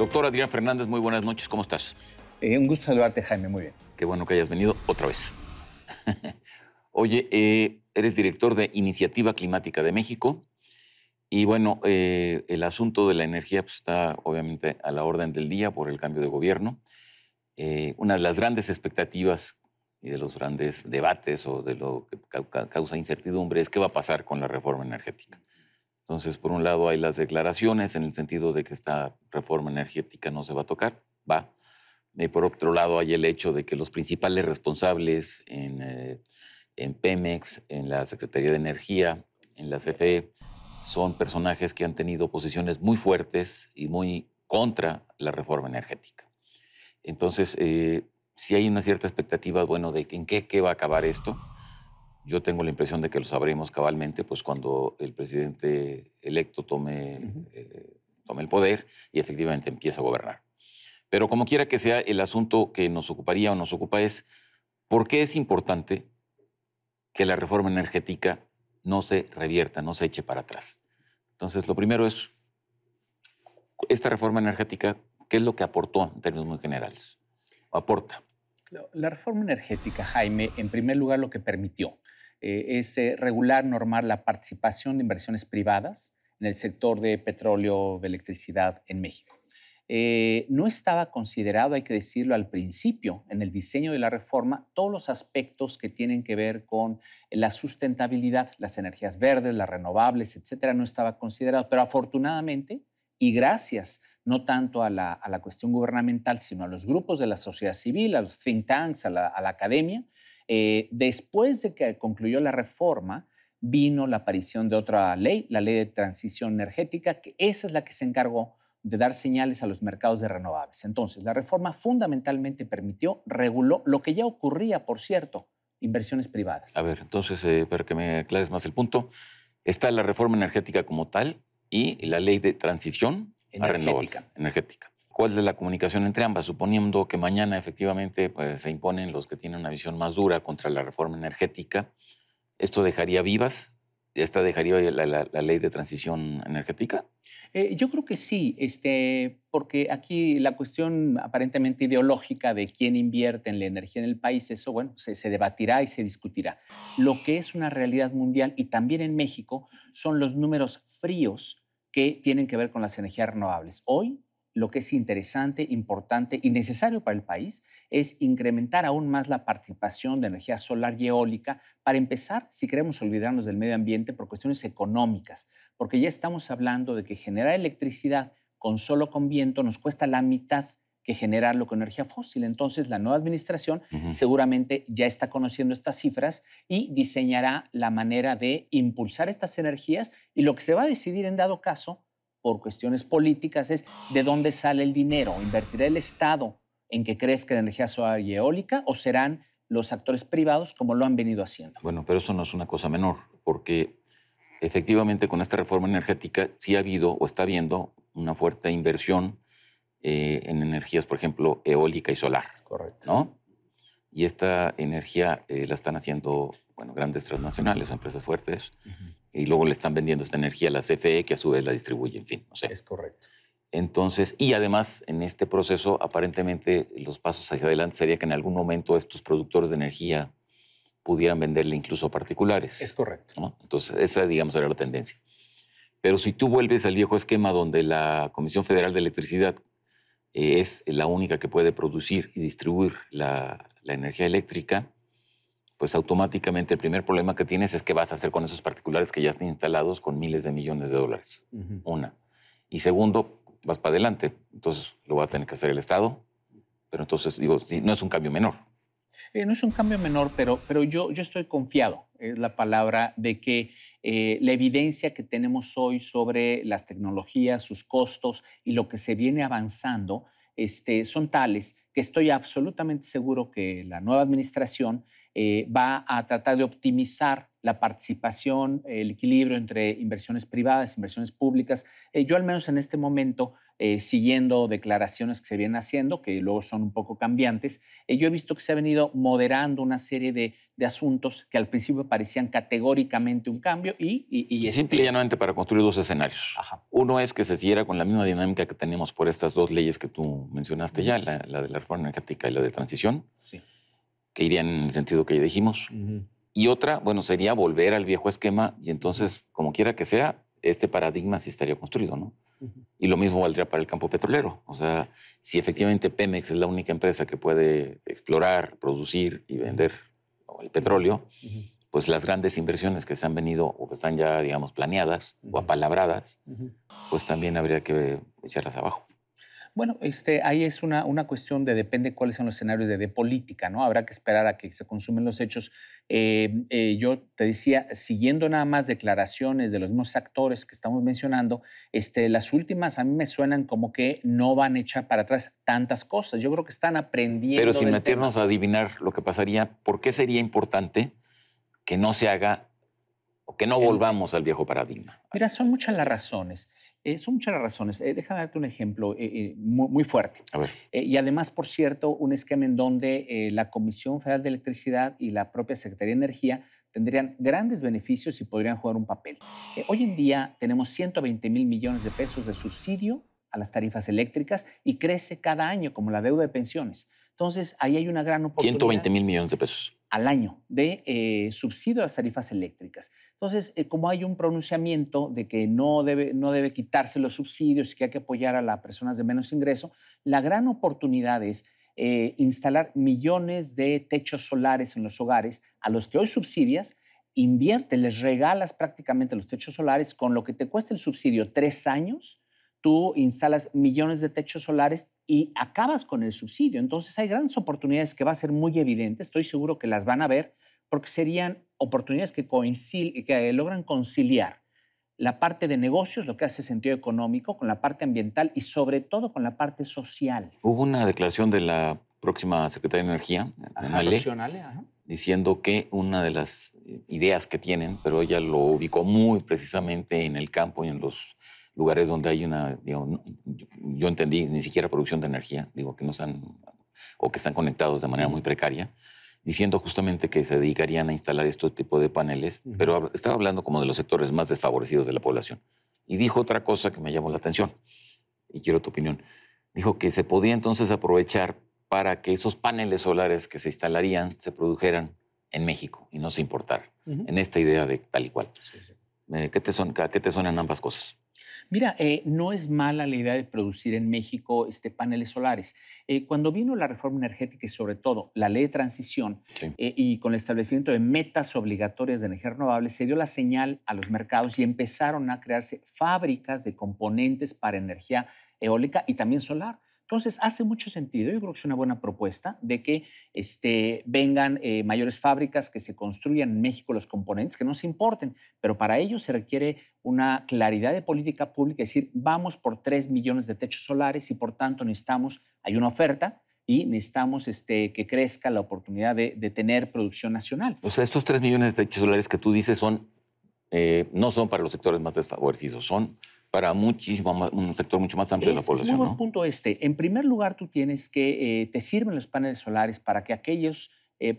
Doctor Adrián Fernández, muy buenas noches, ¿cómo estás? Un gusto saludarte, Jaime, muy bien. Qué bueno que hayas venido otra vez. Oye, eres director de Iniciativa Climática de México y bueno, el asunto de la energía pues, está obviamente a la orden del día por el cambio de gobierno. Una de las grandes expectativas y de los grandes debates o de lo que causa incertidumbre es qué va a pasar con la reforma energética. Entonces, por un lado hay las declaraciones en el sentido de que esta reforma energética no se va a tocar, va. Y por otro lado hay el hecho de que los principales responsables en Pemex, en la Secretaría de Energía, en la CFE, son personajes que han tenido posiciones muy fuertes y muy contra la reforma energética. Entonces, sí hay una cierta expectativa, bueno, de en qué va a acabar esto. Yo tengo la impresión de que lo sabremos cabalmente pues, cuando el presidente electo tome el poder y efectivamente empiece a gobernar. Pero como quiera que sea, el asunto que nos ocuparía o nos ocupa es por qué es importante que la reforma energética no se revierta, no se eche para atrás. Entonces, lo primero es, esta reforma energética, ¿qué es lo que aportó en términos muy generales? ¿O aporta? La reforma energética, Jaime, en primer lugar lo que permitió es regular, normar la participación de inversiones privadas en el sector de petróleo, de electricidad en México. No estaba considerado, hay que decirlo al principio, en el diseño de la reforma, todos los aspectos que tienen que ver con la sustentabilidad, las energías verdes, las renovables, etcétera, no estaba considerado. Pero afortunadamente, y gracias no tanto a la cuestión gubernamental, sino a los grupos de la sociedad civil, a los think tanks, a la academia, después de que concluyó la reforma, vino la aparición de otra ley, la Ley de Transición Energética, que esa es la que se encargó de dar señales a los mercados de renovables. Entonces, la reforma fundamentalmente permitió, reguló lo que ya ocurría, por cierto, inversiones privadas. A ver, entonces, para que me aclares más el punto, está la reforma energética como tal y la ley de transición a renovables, energética. ¿Cuál es la comunicación entre ambas? Suponiendo que mañana efectivamente pues, se imponen los que tienen una visión más dura contra la reforma energética, ¿esto dejaría vivas? ¿Esta dejaría la ley de transición energética? Yo creo que sí, porque aquí la cuestión aparentemente ideológica de quién invierte en la energía en el país, eso, bueno, se debatirá y se discutirá. Lo que es una realidad mundial y también en México son los números fríos que tienen que ver con las energías renovables. Hoy, lo que es interesante, importante y necesario para el país es incrementar aún más la participación de energía solar y eólica para empezar, si queremos olvidarnos del medio ambiente, por cuestiones económicas, porque ya estamos hablando de que generar electricidad con viento nos cuesta la mitad que generarlo con energía fósil. Entonces, la nueva administración seguramente ya está conociendo estas cifras y diseñará la manera de impulsar estas energías, y lo que se va a decidir en dado caso por cuestiones políticas es de dónde sale el dinero. ¿Invertirá el Estado en que crezca la energía solar y eólica o serán los actores privados como lo han venido haciendo? Bueno, pero eso no es una cosa menor, porque efectivamente con esta reforma energética sí ha habido o está habiendo una fuerte inversión en energías, por ejemplo, eólica y solar. Es correcto. ¿No? Y esta energía la están haciendo, bueno, grandes transnacionales o empresas fuertes, y luego le están vendiendo esta energía a la CFE, que a su vez la distribuye, en fin, no sé. Es correcto. Entonces, y además, en este proceso, aparentemente, los pasos hacia adelante sería que en algún momento estos productores de energía pudieran venderle incluso a particulares. Es correcto. ¿No? Entonces, esa, digamos, era la tendencia. Pero si tú vuelves al viejo esquema donde la Comisión Federal de Electricidad es la única que puede producir y distribuir la energía eléctrica, pues automáticamente el primer problema que tienes es qué vas a hacer con esos particulares que ya están instalados con miles de millones de dólares. Una. Y segundo, vas para adelante. Entonces lo va a tener que hacer el Estado. Pero entonces, digo, sí, no es un cambio menor. No es un cambio menor, pero yo estoy confiado, es la palabra, de que la evidencia que tenemos hoy sobre las tecnologías, sus costos y lo que se viene avanzando son tales que estoy absolutamente seguro que la nueva administración va a tratar de optimizar la participación, el equilibrio entre inversiones privadas, inversiones públicas. Yo al menos en este momento siguiendo declaraciones que se vienen haciendo, que luego son un poco cambiantes, yo he visto que se ha venido moderando una serie de asuntos que al principio parecían categóricamente un cambio y Simple y llanamente para construir dos escenarios. Ajá. Uno es que se siguiera con la misma dinámica que tenemos por estas dos leyes que tú mencionaste ya, la de la reforma energética y la de transición, Sí. que irían en el sentido que ya dijimos. Y otra, bueno, sería volver al viejo esquema y entonces, como quiera que sea, este paradigma sí estaría construido, ¿no? Y lo mismo valdría para el campo petrolero. O sea, si efectivamente Pemex es la única empresa que puede explorar, producir y vender el petróleo, pues las grandes inversiones que se han venido o que están ya, digamos, planeadas o apalabradas, pues también habría que echarlas abajo. Bueno, ahí es una cuestión de depende cuáles son los escenarios de política, ¿no? Habrá que esperar a que se consumen los hechos. Yo te decía, siguiendo nada más declaraciones de los mismos actores que estamos mencionando, las últimas a mí me suenan como que no van a echar para atrás tantas cosas. Yo creo que están aprendiendo. Pero sin del meternos tema. a adivinar lo que pasaría, ¿por qué sería importante que no se haga o que no volvamos al viejo paradigma? Mira, son muchas las razones. Son muchas las razones. Déjame darte un ejemplo muy fuerte. A ver. Y además, por cierto, un esquema en donde la Comisión Federal de Electricidad y la propia Secretaría de Energía tendrían grandes beneficios y podrían jugar un papel. Hoy en día tenemos 120 mil millones de pesos de subsidio a las tarifas eléctricas y crece cada año como la deuda de pensiones. Entonces, ahí hay una gran oportunidad. 120 mil millones de pesos. Al año de subsidio a las tarifas eléctricas. Entonces, como hay un pronunciamiento de que no debe quitarse los subsidios y que hay que apoyar a las personas de menos ingreso, la gran oportunidad es instalar millones de techos solares en los hogares a los que hoy subsidias, invierte, les regalas prácticamente los techos solares con lo que te cuesta el subsidio 3 años, tú instalas millones de techos solares y acabas con el subsidio. Entonces hay grandes oportunidades que va a ser muy evidente, estoy seguro que las van a ver, porque serían oportunidades que logran conciliar la parte de negocios, lo que hace sentido económico, con la parte ambiental y sobre todo con la parte social. Hubo una declaración de la próxima secretaria de Energía, diciendo que una de las ideas que tienen, pero ella lo ubicó muy precisamente en el campo y en los lugares donde hay una, digamos, yo entendí, ni siquiera producción de energía, digo, que no están, o que están conectados de manera muy precaria, diciendo justamente que se dedicarían a instalar este tipo de paneles, pero estaba hablando como de los sectores más desfavorecidos de la población. Y dijo otra cosa que me llamó la atención, y quiero tu opinión. Dijo que se podía entonces aprovechar para que esos paneles solares que se instalarían se produjeran en México y no se importaran, en esta idea de tal y cual. Sí, sí. ¿Qué te suenan ambas cosas? Mira, no es mala la idea de producir en México paneles solares. Cuando vino la reforma energética y sobre todo la ley de transición Sí. y con el establecimiento de metas obligatorias de energía renovable, se dio la señal a los mercados y empezaron a crearse fábricas de componentes para energía eólica y también solar. Entonces, hace mucho sentido, yo creo que es una buena propuesta de que vengan mayores fábricas, que se construyan en México los componentes, que no se importen, pero para ello se requiere una claridad de política pública, es decir, vamos por 3 millones de techos solares y por tanto hay una oferta y necesitamos que crezca la oportunidad de tener producción nacional. O sea, estos 3 millones de techos solares que tú dices no son para los sectores más desfavorecidos, son para muchísimo más, un sector mucho más amplio de la población. Es muy buen ¿no? punto En primer lugar, tú tienes que te sirven los paneles solares para que aquellas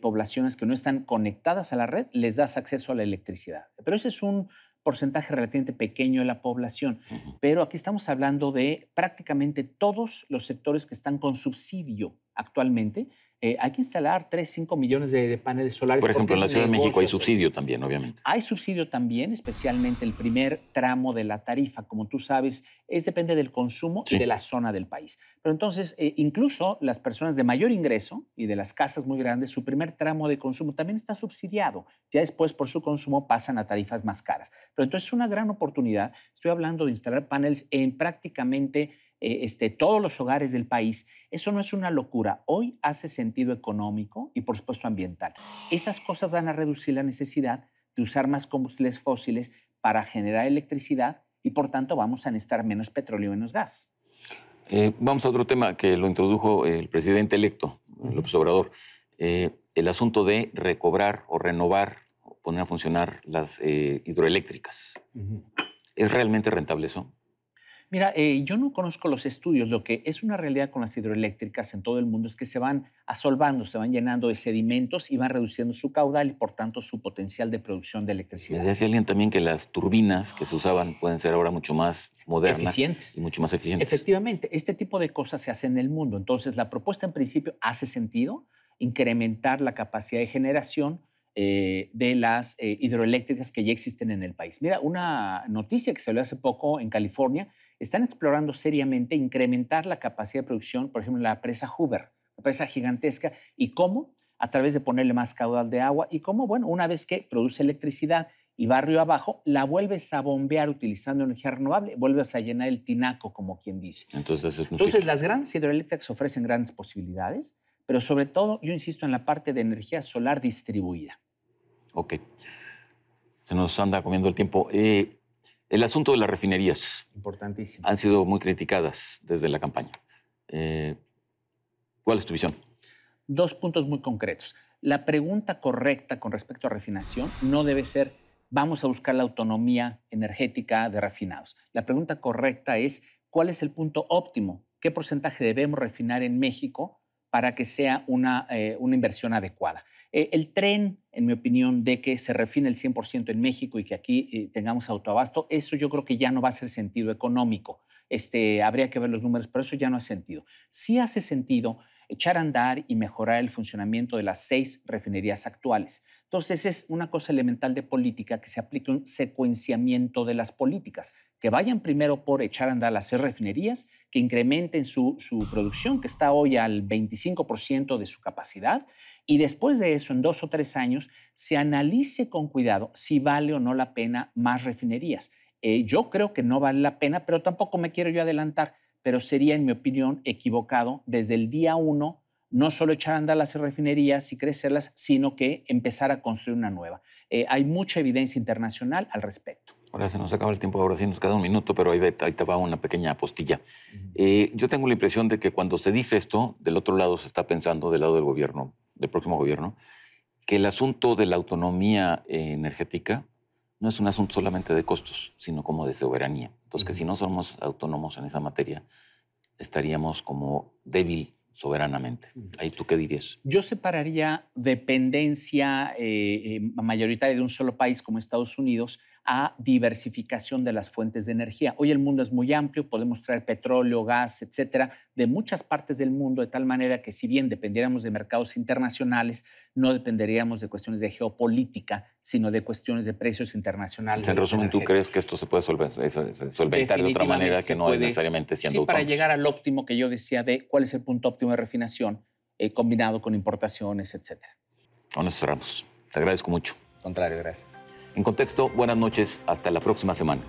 poblaciones que no están conectadas a la red les das acceso a la electricidad. Pero ese es un porcentaje relativamente pequeño de la población. Pero aquí estamos hablando de prácticamente todos los sectores que están con subsidio actualmente. Hay que instalar 3, 5 millones de paneles solares. Por ejemplo, en la Ciudad de México hay negocios. subsidio también, obviamente. Hay subsidio también, especialmente el primer tramo de la tarifa. Como tú sabes, depende del consumo Sí. y de la zona del país. Pero entonces, incluso las personas de mayor ingreso y de las casas muy grandes, su primer tramo de consumo también está subsidiado. Ya después, por su consumo, pasan a tarifas más caras. Pero entonces es una gran oportunidad. Estoy hablando de instalar paneles en prácticamente todos los hogares del país. Eso no es una locura. Hoy hace sentido económico y, por supuesto, ambiental. Esas cosas van a reducir la necesidad de usar más combustibles fósiles para generar electricidad y, por tanto, vamos a necesitar menos petróleo y menos gas. Vamos a otro tema que lo introdujo el presidente electo, López Obrador. El asunto de recobrar o renovar o poner a funcionar las hidroeléctricas. ¿Es realmente rentable eso? Mira, yo no conozco los estudios. Lo que es una realidad con las hidroeléctricas en todo el mundo es que se van asolvando, se van llenando de sedimentos y van reduciendo su caudal y, por tanto, su potencial de producción de Me electricidad. decía alguien también que las turbinas que se usaban pueden ser ahora mucho más modernas Eficientes. y mucho más eficientes. Efectivamente, este tipo de cosas se hacen en el mundo. Entonces, la propuesta en principio hace sentido, incrementar la capacidad de generación de las hidroeléctricas que ya existen en el país. Mira, una noticia que salió hace poco en California, están explorando seriamente incrementar la capacidad de producción, por ejemplo, en la presa Hoover, una presa gigantesca, y cómo, a través de ponerle más caudal de agua, y cómo, bueno, una vez que produce electricidad y barrio abajo, la vuelves a bombear utilizando energía renovable, vuelves a llenar el tinaco, como quien dice. Entonces es un Entonces, ciclo. las grandes hidroeléctricas ofrecen grandes posibilidades, pero sobre todo, yo insisto en la parte de energía solar distribuida. Ok. Se nos anda comiendo el tiempo. El asunto de las refinerías Importantísimo. han sido muy criticadas desde la campaña. Eh, ¿Cuál es tu visión? Dos puntos muy concretos. La pregunta correcta con respecto a refinación no debe ser, vamos a buscar la autonomía energética de refinados. La pregunta correcta es, ¿cuál es el punto óptimo? ¿Qué porcentaje debemos refinar en México para que sea una inversión adecuada? El tren, en mi opinión, de que se refine el 100% en México y que aquí tengamos autoabasto, eso yo creo que ya no va a hacer sentido económico. Habría que ver los números, pero eso ya no hace sentido. Sí hace sentido echar a andar y mejorar el funcionamiento de las 6 refinerías actuales. Entonces, es una cosa elemental de política que se aplique un secuenciamiento de las políticas, que vayan primero por echar a andar las 6 refinerías, que incrementen su producción, que está hoy al 25% de su capacidad, y después de eso, en 2 o 3 años, se analice con cuidado si vale o no la pena más refinerías. Yo creo que no vale la pena, pero tampoco me quiero yo adelantar, pero sería, en mi opinión, equivocado desde el día 1 no solo echar a andar las refinerías y crecerlas, sino que empezar a construir una nueva. Hay mucha evidencia internacional al respecto. Ahora se nos acaba el tiempo, ahora sí nos queda un minuto, pero ahí te va una pequeña apostilla. Yo tengo la impresión de que cuando se dice esto, del otro lado se está pensando, del lado del gobierno, del próximo gobierno, que el asunto de la autonomía energética no es un asunto solamente de costos, sino como de soberanía. Entonces, que si no somos autónomos en esa materia, estaríamos como débil soberanamente. ¿Ahí tú qué dirías? Yo separaría dependencia mayoritaria de un solo país como Estados Unidos a diversificación de las fuentes de energía. Hoy el mundo es muy amplio, podemos traer petróleo, gas, etcétera, de muchas partes del mundo, de tal manera que si bien dependiéramos de mercados internacionales, no dependeríamos de cuestiones de geopolítica, sino de cuestiones de precios internacionales. En resumen, ¿tú crees que esto se puede solventar de otra manera que no es necesariamente siendo autónomos? Para autónomos? llegar al óptimo que yo decía de cuál es el punto óptimo de refinación, combinado con importaciones, etcétera. Con eso cerramos. Te agradezco mucho. Contrario, gracias. En Contexto, buenas noches. Hasta la próxima semana.